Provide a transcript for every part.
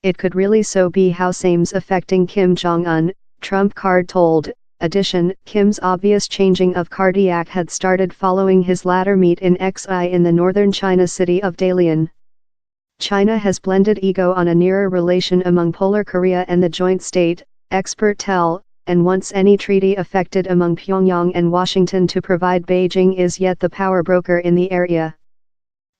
It could really so be how same's affecting Kim Jong-un, Trump card told. Addition, Kim's obvious changing of cardiac had started following his latter meet in Xi in the northern China city of Dalian. China has blended ego on a nearer relation among Polar Korea and the joint state, expert tell, and wants any treaty effected among Pyongyang and Washington to provide Beijing is yet the power broker in the area.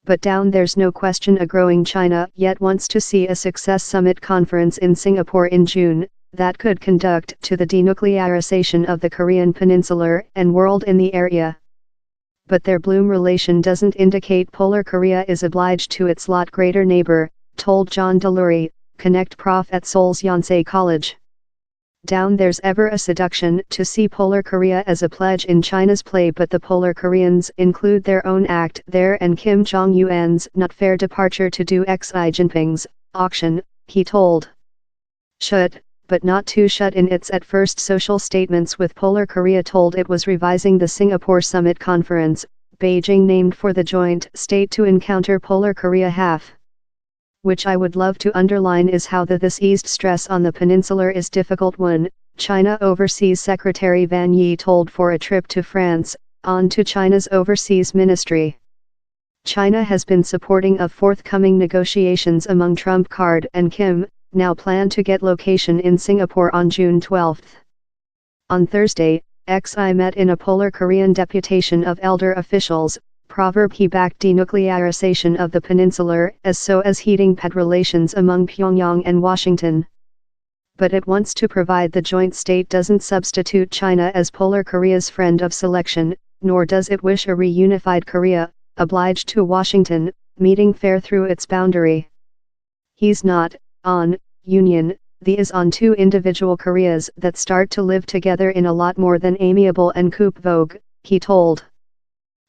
But down there's no question a growing China yet wants to see a success summit conference in Singapore in June, that could conduct to the denuclearization of the Korean Peninsula and world in the area. But their bloom relation doesn't indicate Polar Korea is obliged to its lot greater neighbor, told John Delury, Connect Prof at Seoul's Yonsei College. Down there's ever a seduction to see Polar Korea as a pledge in China's play, but the Polar Koreans include their own act there and Kim Jong-un's not fair departure to do Xi Jinping's auction, he told. Should, but not to shut in its at first social statements with Polar Korea told it was revising the Singapore Summit Conference, Beijing named for the joint state to encounter Polar Korea half. Which I would love to underline is how this eased stress on the peninsula is difficult one, China Overseas Secretary Wang Yi told for a trip to France, on to China's Overseas Ministry. China has been supporting of forthcoming negotiations among Trump card and Kim, now plan to get location in Singapore on June 12. On Thursday, Xi met in a Polar Korean deputation of elder officials. Proverb he backed denuclearization of the peninsula as so as heating pet relations among Pyongyang and Washington. But it wants to provide the joint state doesn't substitute China as Polar Korea's friend of selection, nor does it wish a reunified Korea, obliged to Washington, meeting fair through its boundary. He's not, on, union, the is on two individual Koreas that start to live together in a lot more than amiable and coupe vogue, he told.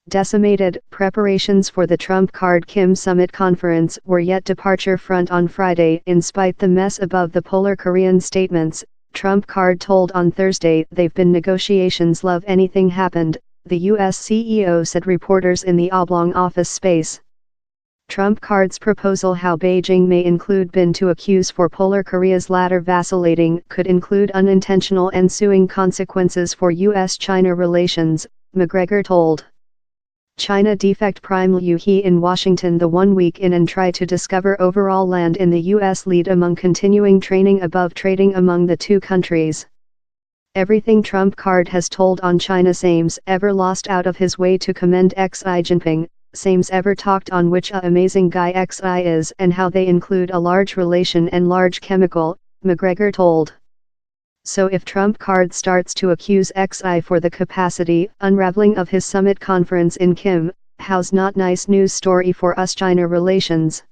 Decimated preparations for the Trump card Kim summit conference were yet departure front on Friday. In spite the mess above the Polar Korean statements, Trump card told on Thursday they've been negotiations love anything happened, the U.S. CEO said reporters in the oblong office space. Trump card's proposal how Beijing may include bin to accuse for Polar Korea's latter vacillating could include unintentional ensuing consequences for U.S.-China relations, McGregor told. China defect Prime Liu He in Washington the 1 week in and try to discover overall land in the U.S. lead among continuing training above trading among the two countries. Everything Trump card has told on China same's ever lost out of his way to commend Xi Jinping, same's ever talked on which a amazing guy Xi is and how they include a large relation and large chemical, McGregor told. So if Trump card starts to accuse Xi for the capacity unraveling of his summit conference in Kim, how's not nice news story for us China relations.